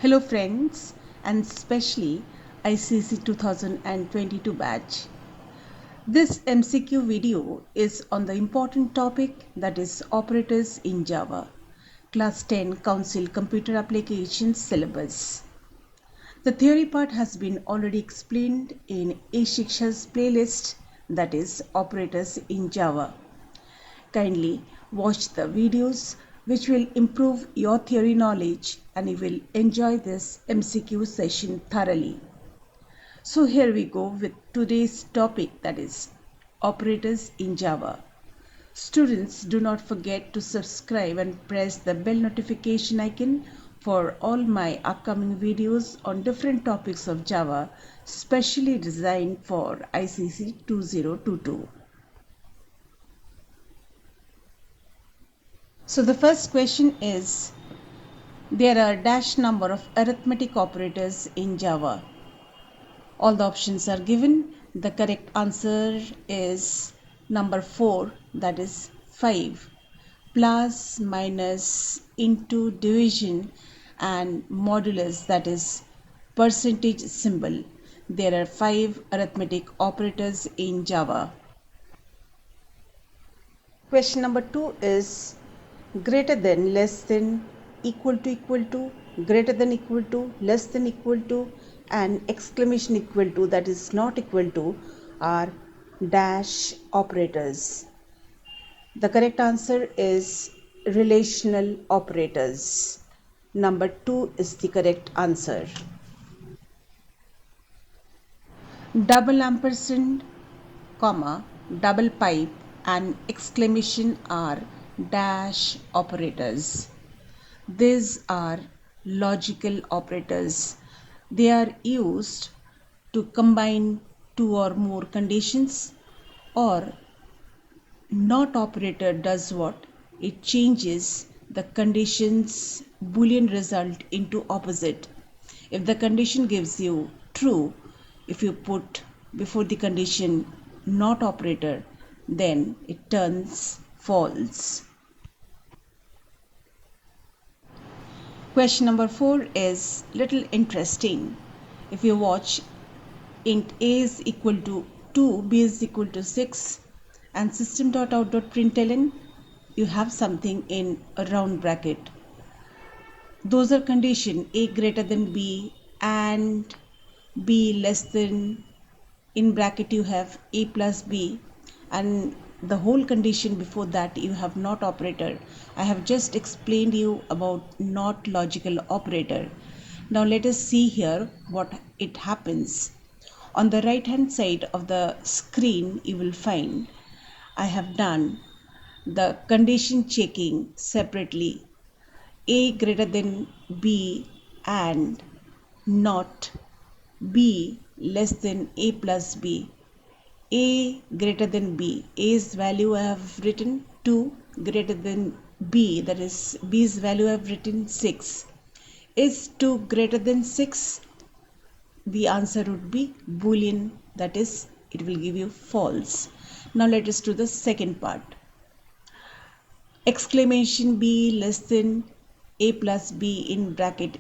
Hello friends, and especially ICC 2022 batch. This MCQ video is on the important topic, that is operators in Java, Class 10 Council Computer Applications syllabus. The theory part has been already explained in eShiksha's playlist, that is operators in Java. Kindly watch the videos which will improve your theory knowledge and you will enjoy this MCQ session thoroughly. So here we go with today's topic, that is operators in Java. Students, do not forget to subscribe and press the bell notification icon for all my upcoming videos on different topics of Java, specially designed for ICC 2022. So the first question is, there are dash number of arithmetic operators in Java. All the options are given. The correct answer is number 4, that is 5. Plus, minus, into, division and modulus, that is percentage symbol. There are 5 arithmetic operators in Java. Question number 2 is greater than, less than, equal to, greater than equal to, less than equal to, and exclamation equal to, that is not equal to, are dash operators. The correct answer is relational operators. Number 2 is the correct answer. Double ampersand, comma, double pipe and exclamation are dash operators. These are logical operators. They are used to combine two or more conditions, or not operator does what? It changes the condition's Boolean result into opposite. If the condition gives you true, if you put before the condition not operator, then it turns false. Question number 4 is little interesting. If you watch, int a is equal to 2, b is equal to 6 and system.out.println, you have something in a round bracket. Those are condition a greater than b and b less than, in bracket you have a plus b, and the whole condition before that you have not operator. I have just explained you about not logical operator. Now let us see here what it happens. On the right hand side of the screen you will find I have done the condition checking separately. A greater than b and not b less than a plus b. A greater than b. A's value I have written 2, greater than b, that is b's value I have written 6. Is 2 greater than 6? The answer would be Boolean, that is it will give you false. Now let us do the second part. Exclamation b less than a plus b in bracket.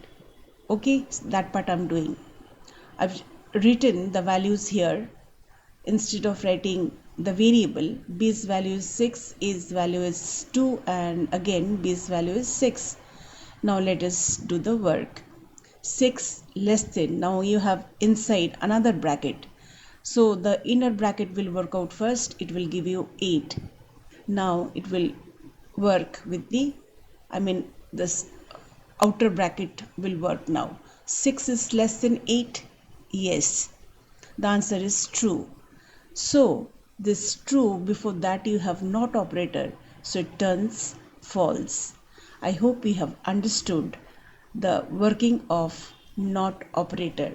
Okay, that part I'm doing. I've written the values here. Instead of writing the variable, b's value is 6, a's value is 2 and again b's value is 6. Now let us do the work. 6 less than, now you have inside another bracket. So the inner bracket will work out first, it will give you 8. Now it will work with this outer bracket will work now. 6 is less than 8? Yes. The answer is true. So this true, before that you have not operator, so it turns false. I hope we have understood the working of not operator.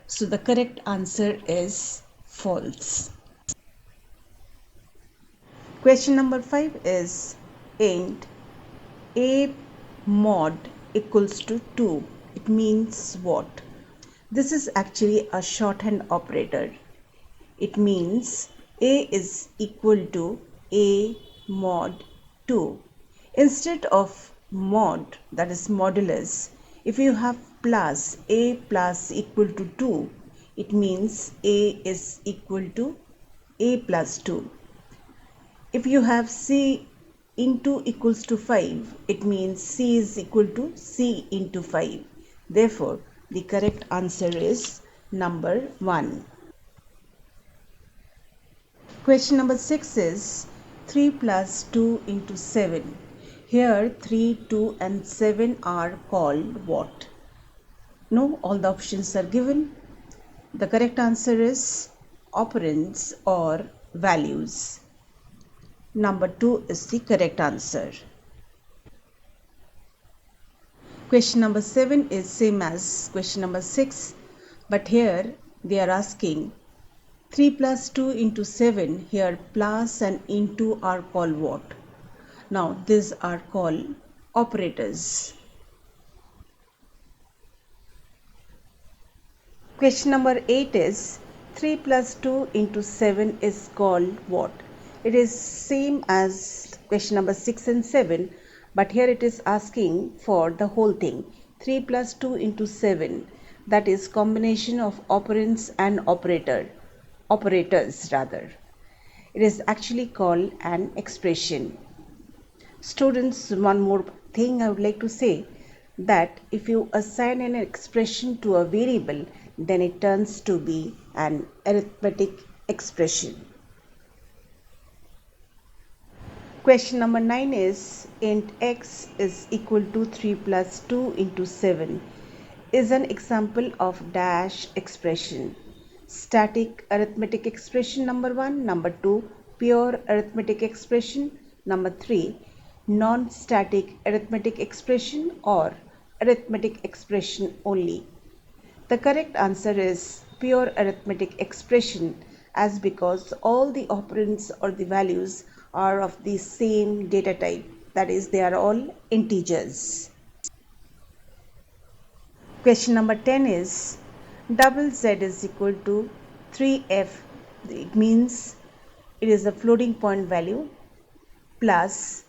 So the correct answer is false. Question number 5 is int a mod equals to 2. It means what? This is actually a shorthand operator. It means a is equal to a mod 2. Instead of mod, that is modulus, if you have plus a plus equal to 2, it means a is equal to a plus 2. If you have c into equals to 5, it means c is equal to c into 5. Therefore, the correct answer is number 1. Question number 6 is 3 plus 2 into 7. Here 3, 2 and 7 are called what? No, all the options are given. The correct answer is operands or values. Number 2 is the correct answer. Question number 7 is same as question number 6, but here they are asking 3 plus 2 into 7. Here plus and into are called what? Now these are called operators. Question number 8 is 3 plus 2 into 7 is called what? It is same as question number 6 and 7, but here it is asking for the whole thing. 3 plus 2 into 7, that is combination of operands and operators rather. It is actually called an expression. Students, one more thing I would like to say, that if you assign an expression to a variable, then it turns to be an arithmetic expression. Question number 9 is int x is equal to 3 plus 2 into 7 is an example of dash expression. Static arithmetic expression number 1, number 2 pure arithmetic expression, number 3 non-static arithmetic expression or arithmetic expression only. The correct answer is pure arithmetic expression, as because all the operands or the values are of the same data type, that is they are all integers. Question number 10 is double z is equal to 3f. It means it is a floating point value plus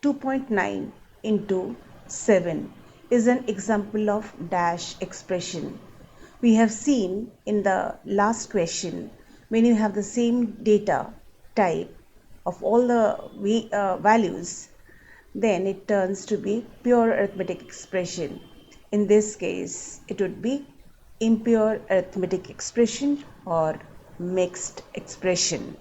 2.9 into 7 is an example of dash expression. We have seen in the last question, when you have the same data type of all the values, then it turns to be pure arithmetic expression. In this case, it would be impure arithmetic expression or mixed expression.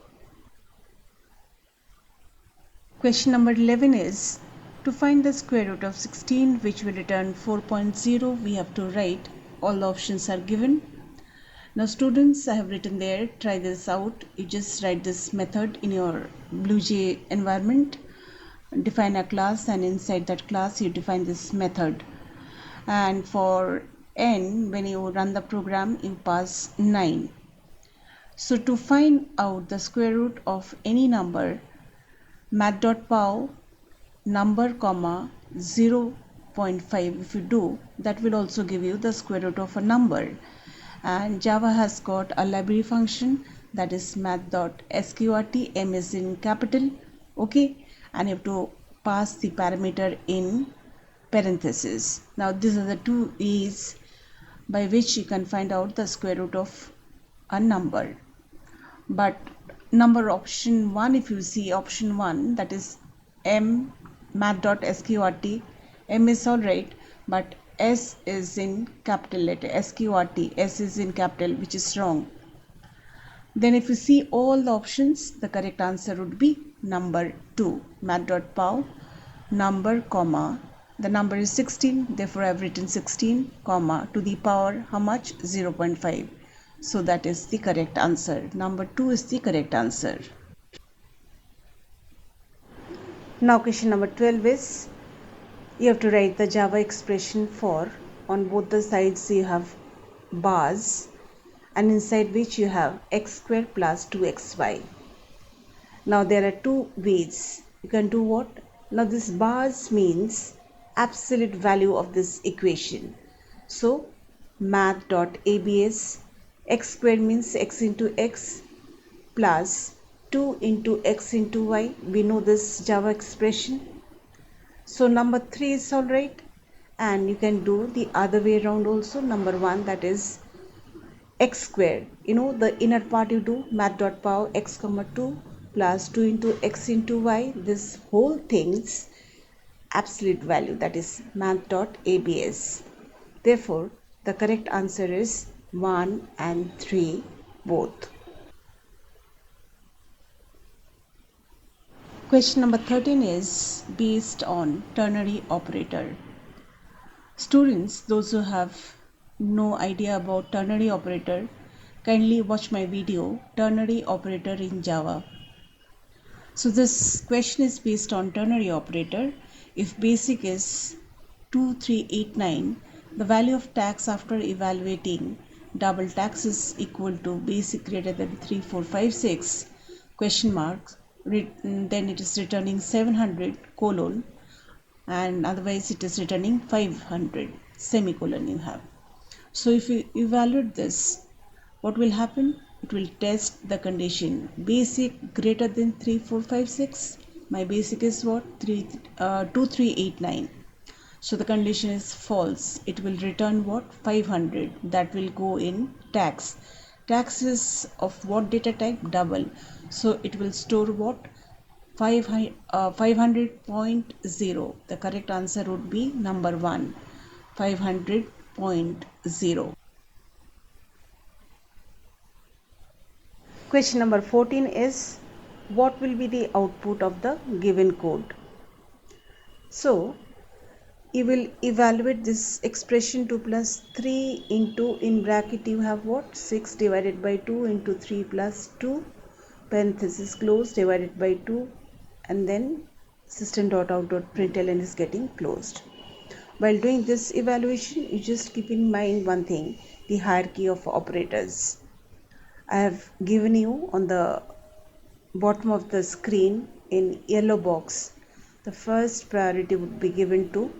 Question number 11 is to find the square root of 16, which will return 4.0. We have to write, all the options are given. Now students, I have written there, try this out. You just write this method in your BlueJ environment, define a class, and inside that class you define this method. And for n, when you run the program, you pass 9. So to find out the square root of any number, math.pow number comma 0.5, if you do, that will also give you the square root of a number. And Java has got a library function, that is math.sqrt, m is in capital, okay, and you have to pass the parameter in parentheses. Now these are the two ways by which you can find out the square root of a number. But number option 1, if you see option 1, that is m math.sqrt, m is alright, but s is in capital letter, sqrt, s is in capital, which is wrong. Then if you see all the options, the correct answer would be number 2, math.pow number comma, the number is 16, therefore I have written 16 comma to the power how much, 0.5. So that is the correct answer. Number 2 is the correct answer. Now question number 12 is you have to write the Java expression for, on both the sides you have bars, and inside which you have x square plus 2xy. Now there are two ways you can do what. Now this bars means absolute value of this equation. So math.abs, x square means x into x plus 2 into x into y. We know this Java expression. So number 3 is alright, And you can do the other way around also. Number 1, that is x squared. The inner part you do math.pow x comma 2 plus 2 into x into y. This whole thing's absolute value, that is math.abs. Therefore, the correct answer is 1 and 3 both. Question number 13 is based on ternary operator. Students, those who have no idea about ternary operator, kindly watch my video Ternary Operator in Java. So this question is based on ternary operator. If basic is 2389, the value of tax after evaluating double tax is equal to basic greater than 3456 question mark, then it is returning 700 colon, and otherwise it is returning 500 semicolon you have. So if you evaluate this, what will happen? It will test the condition basic greater than 3456. My basic is what? 2389. So the condition is false. It will return what? 500. That will go in tax. Tax is of what data type? Double. So it will store what? 500.0. The correct answer would be number 1, 500.0. Question number 14 is, what will be the output of the given code? So you will evaluate this expression 2 plus 3 into, in bracket you have what? 6 divided by 2 into 3 plus 2 parenthesis close divided by 2, and then system.out.println is getting closed. While doing this evaluation, you just keep in mind one thing, the hierarchy of operators. I have given you on the bottom of the screen in yellow box, the first priority would be given to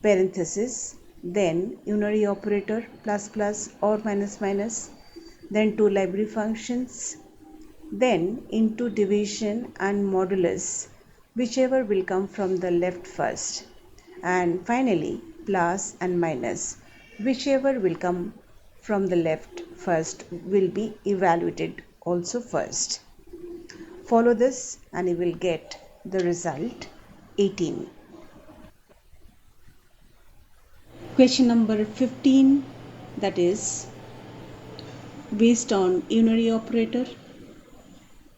parenthesis, then unary operator plus plus or minus minus, then two library functions, then into division and modulus, whichever will come from the left first, and finally plus and minus, whichever will come from the left first will be evaluated also first. Follow this and you will get the result 18. Question number 15, that is based on unary operator.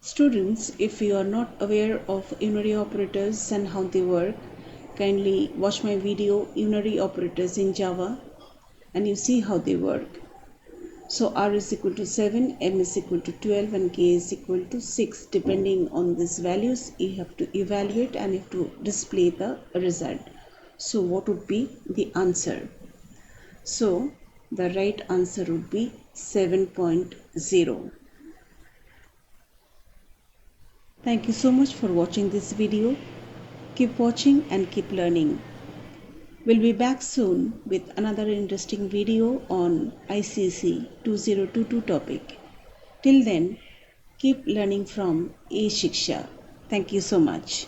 Students, if you are not aware of unary operators and how they work, kindly watch my video Unary Operators in Java and you see how they work. So R is equal to 7, M is equal to 12 and K is equal to 6. Depending on these values, you have to evaluate and you have to display the result. So what would be the answer? So the right answer would be 7.0. Thank you so much for watching this video. Keep watching and keep learning. We'll be back soon with another interesting video on ICSE 2022 topic. Till then, keep learning from eShiksha. Thank you so much.